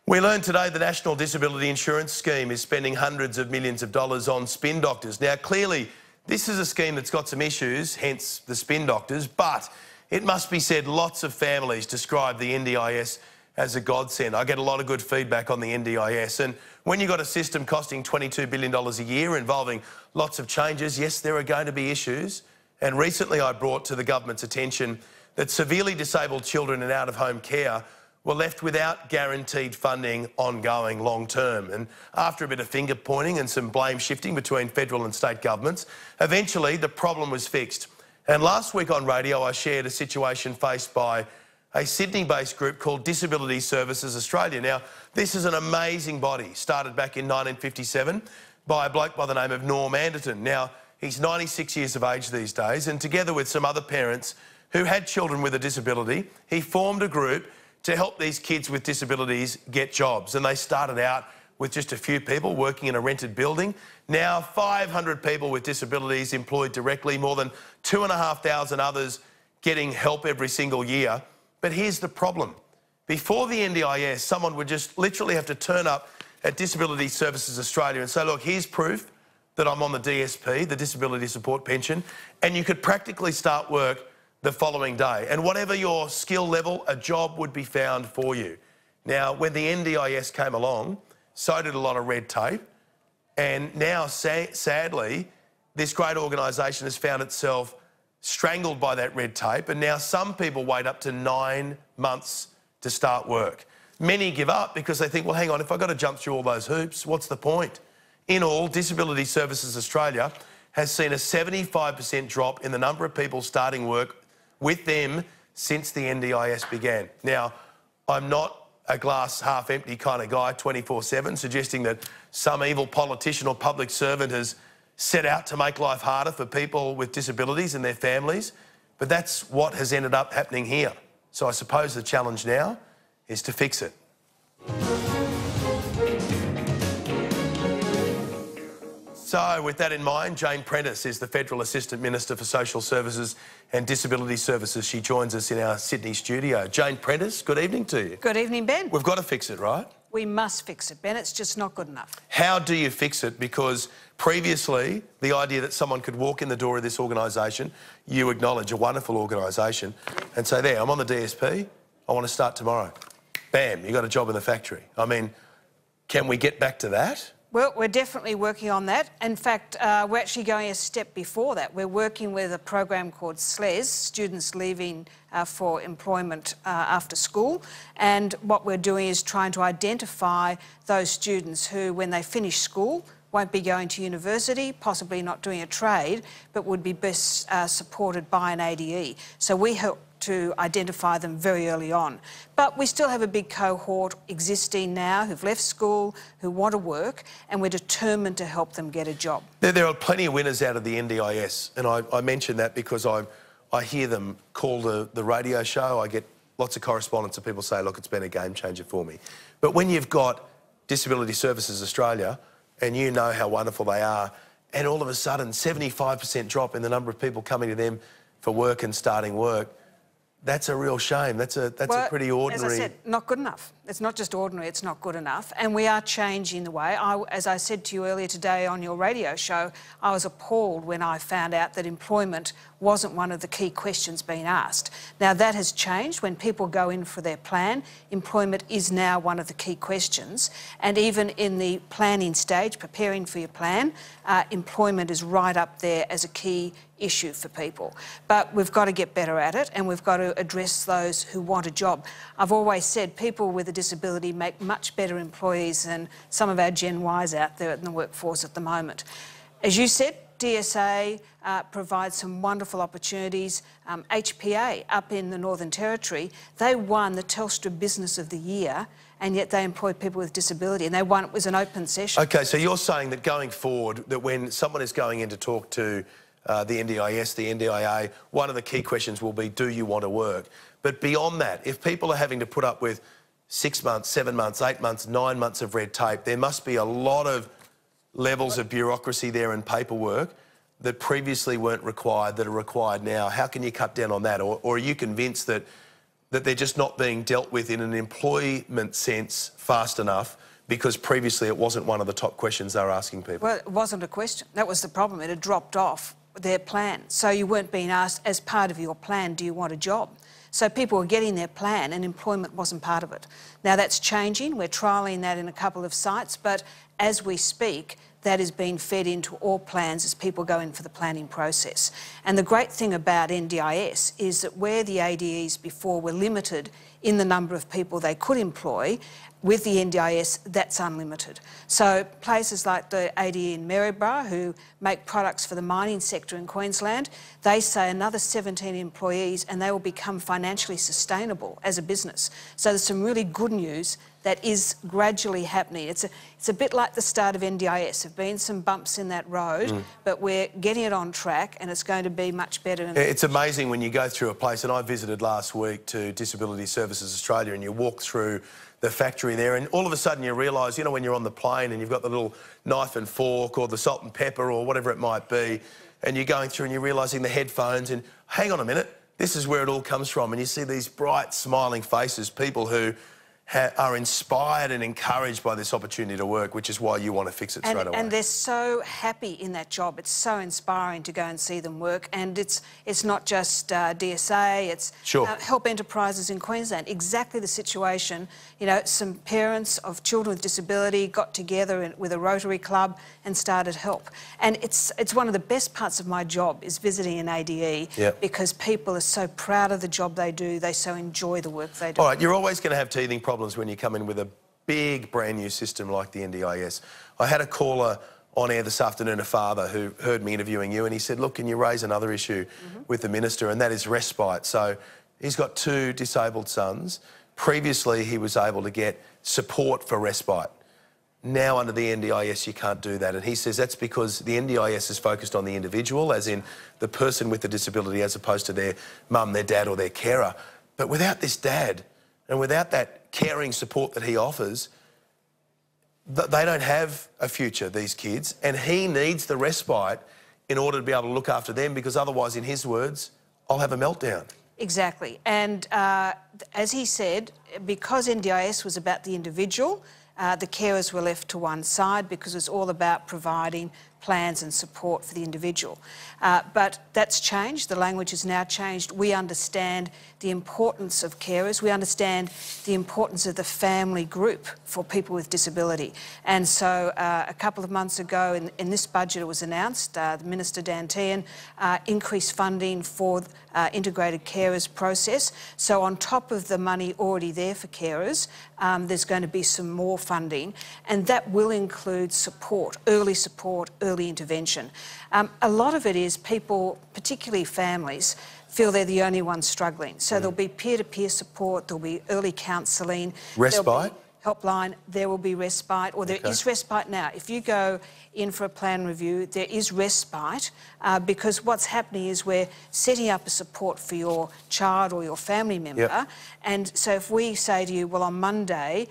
We learned today the National Disability Insurance Scheme is spending hundreds of millions of dollars on spin doctors. Now, clearly, this is a scheme that's got some issues, hence the spin doctors, but it must be said lots of families describe the NDIS as a godsend. I get a lot of good feedback on the NDIS, and when you've got a system costing $22 billion a year involving lots of changes, yes, there are going to be issues. And recently I brought to the government's attention that severely disabled children in out-of-home care were left without guaranteed funding ongoing long term. And after a bit of finger pointing and some blame shifting between federal and state governments, eventually the problem was fixed. And last week on radio I shared a situation faced by a Sydney-based group called Disability Services Australia. Now, this is an amazing body, started back in 1957 by a bloke by the name of Norm Anderton. Now, he's 96 years of age these days, and together with some other parents who had children with a disability, he formed a group to help these kids with disabilities get jobs. And they started out with just a few people working in a rented building. Now 500 people with disabilities employed directly, more than 2,500 others getting help every single year. But here's the problem. Before the NDIS, someone would just literally have to turn up at Disability Services Australia and say, look, here's proof that I'm on the DSP, the Disability Support Pension, and you could practically start work the following day. And whatever your skill level, a job would be found for you. Now, when the NDIS came along, so did a lot of red tape. And now, sadly, this great organisation has found itself strangled by that red tape. And now some people wait up to 9 months to start work. Many give up because they think, well, hang on, if I've got to jump through all those hoops, what's the point? In all, Disability Services Australia has seen a 75% drop in the number of people starting work with them since the NDIS began. Now, I'm not a glass half empty kind of guy 24/7, suggesting that some evil politician or public servant has set out to make life harder for people with disabilities and their families, but that's what has ended up happening here. So I suppose the challenge now is to fix it. So, with that in mind, Jane Prentice is the Federal Assistant Minister for Social Services and Disability Services. She joins us in our Sydney studio. Jane Prentice, good evening to you. Good evening, Ben. We've got to fix it, right? We must fix it, Ben. It's just not good enough. How do you fix it? Because previously, the idea that someone could walk in the door of this organisation, you acknowledge a wonderful organisation, and say, there, I'm on the DSP, I want to start tomorrow. Bam, you got a job in the factory. I mean, can we get back to that? Well, we're definitely working on that. In fact, we're actually going a step before that. We're working with a program called SLES, Students Leaving for Employment After School. And what we're doing is trying to identify those students who, when they finish school, won't be going to university, possibly not doing a trade, but would be best supported by an ADE. So we help to identify them very early on. But we still have a big cohort existing now who've left school, who want to work, and we're determined to help them get a job. There are plenty of winners out of the NDIS, and I mention that because I hear them call the radio show. I get lots of correspondence of people say, look, it's been a game changer for me. But when you've got Disability Services Australia and you know how wonderful they are, and all of a sudden 75% drop in the number of people coming to them for work and starting work, that's a real shame. That's a pretty ordinary... As I said, not good enough. It's not just ordinary, it's not good enough. And we are changing the way. As I said to you earlier today on your radio show, I was appalled when I found out that employment wasn't one of the key questions being asked. Now, that has changed. When people go in for their plan, employment is now one of the key questions. And even in the planning stage, preparing for your plan, employment is right up there as a key issue for people. But we've got to get better at it, and we've got to address those who want a job. I've always said people with a disability make much better employees than some of our Gen Ys out there in the workforce at the moment. As you said, DSA provides some wonderful opportunities. HPA up in the Northern Territory, they won the Telstra Business of the Year, and yet they employ people with disability, and they won it was an open session. OK, so you're saying that going forward, that when someone is going in to talk to the NDIS, the NDIA, one of the key questions will be, do you want to work? But beyond that, if people are having to put up with 6 months, 7 months, 8 months, 9 months of red tape, there must be a lot of levels of bureaucracy there and paperwork that previously weren't required that are required now. How can you cut down on that? Or are you convinced that that they're just not being dealt with in an employment sense fast enough because previously it wasn't one of the top questions they were asking people? Well, it wasn't a question. That was the problem. It had dropped off their plan. So you weren't being asked, as part of your plan, do you want a job? So people were getting their plan and employment wasn't part of it. Now that's changing. We're trialling that in a couple of sites, but as we speak, that is being fed into all plans as people go in for the planning process. And the great thing about NDIS is that where the ADEs before were limited in the number of people they could employ, with the NDIS, that's unlimited. So places like the ADE in Maryborough, who make products for the mining sector in Queensland, they say another 17 employees and they will become financially sustainable as a business. So there's some really good news that is gradually happening. It's a bit like the start of NDIS. There have been some bumps in that road, but we're getting it on track and it's going to be much better. It's amazing when you go through a place, and I visited last week to Disability Services Australia, and you walk through the factory there and all of a sudden you realise, you know, when you're on the plane and you've got the little knife and fork or the salt and pepper or whatever it might be, and you're going through and you're realising the headphones and, hang on a minute, this is where it all comes from. And you see these bright, smiling faces, people who are inspired and encouraged by this opportunity to work, which is why you want to fix it straight away. And they're so happy in that job. It's so inspiring to go and see them work. And it's not just DSA, it's Help Enterprises in Queensland. Exactly the situation. You know, some parents of children with disability got together with a Rotary Club and started Help. And it's one of the best parts of my job is visiting an ADE because people are so proud of the job they do. They so enjoy the work they do. All right, you're always going to have teething problems when you come in with a big brand new system like the NDIS. I had a caller on air this afternoon, a father who heard me interviewing you, and he said, look, can you raise another issue with the Minister, and that is respite. So he's got 2 disabled sons. Previously he was able to get support for respite. Now under the NDIS you can't do that, and he says that's because the NDIS is focused on the individual, as in the person with the disability, as opposed to their mum, their dad or their carer. But without this dad and without that caring support that he offers, they don't have a future, these kids, and he needs the respite in order to be able to look after them, because otherwise, in his words, I'll have a meltdown. Exactly. And as he said, because NDIS was about the individual, the carers were left to one side because it's all about providing plans and support for the individual. But that's changed. The language has now changed. We understand the importance of carers. We understand the importance of the family group for people with disability. And so a couple of months ago in this budget it was announced, the Minister Dan Tehan increased funding for integrated carers process. So on top of the money already there for carers, there's going to be some more funding, and that will include support, early intervention. A lot of it is people, particularly families, feel they're the only ones struggling. So there'll be peer-to-peer support, there'll be early counselling. Respite? Helpline, there will be respite, or there is respite now. If you go in for a plan review, there is respite because what's happening is we're setting up a support for your child or your family member. And so if we say to you, well, on Monday,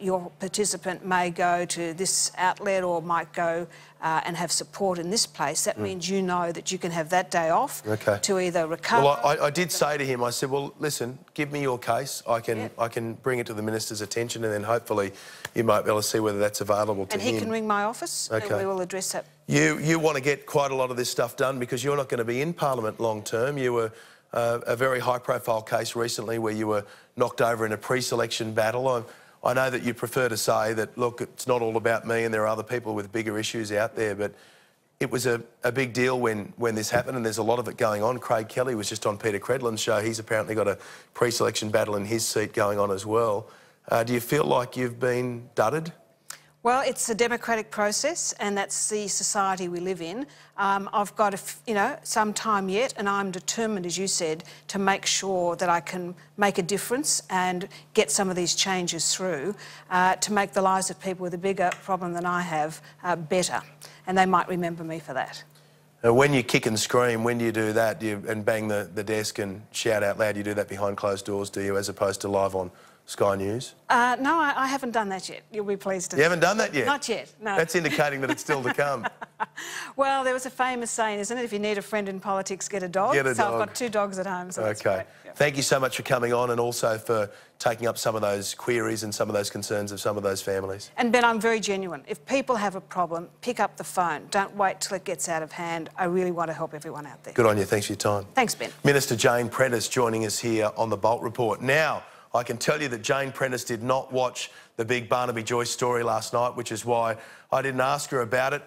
your participant may go to this outlet or might go and have support in this place, that means you know that you can have that day off to either recover... Well, I did say to him, I said, well, listen, give me your case. I can bring it to the Minister's attention, and then hopefully you might be able to see whether that's available to him. And he can ring my office and we will address that. You want to get quite a lot of this stuff done because you're not going to be in Parliament long term. You were a very high-profile case recently where you were knocked over in a pre-selection battle. I know that you prefer to say that, look, it's not all about me and there are other people with bigger issues out there, but it was a big deal when this happened, and there's a lot of it going on. Craig Kelly was just on Peter Credlin's show. He's apparently got a pre-selection battle in his seat going on as well. Do you feel like you've been dudded? Well, it's a democratic process, and that's the society we live in. I've got, some time yet, and I'm determined, as you said, to make sure that I can make a difference and get some of these changes through to make the lives of people with a bigger problem than I have better. And they might remember me for that. When you kick and scream, when do you do that? And bang the desk and shout out loud? You do that behind closed doors, do you, as opposed to live on Sky News? No, I haven't done that yet. You'll be pleased to know. You haven't done that yet? Not yet, no. That's indicating that it's still to come. Well, there was a famous saying, isn't it? If you need a friend in politics, get a dog. Get a so dog. I've got 2 dogs at home, so that's Okay. great. Yeah. Thank you so much for coming on and also for taking up some of those queries and some of those concerns of some of those families. And Ben, I'm very genuine. If people have a problem, pick up the phone. Don't wait till it gets out of hand. I really want to help everyone out there. Good on you. Thanks for your time. Thanks, Ben. Minister Jane Prentice joining us here on the Bolt Report. Now, I can tell you that Jane Prentice did not watch the big Barnaby Joyce story last night, which is why I didn't ask her about it.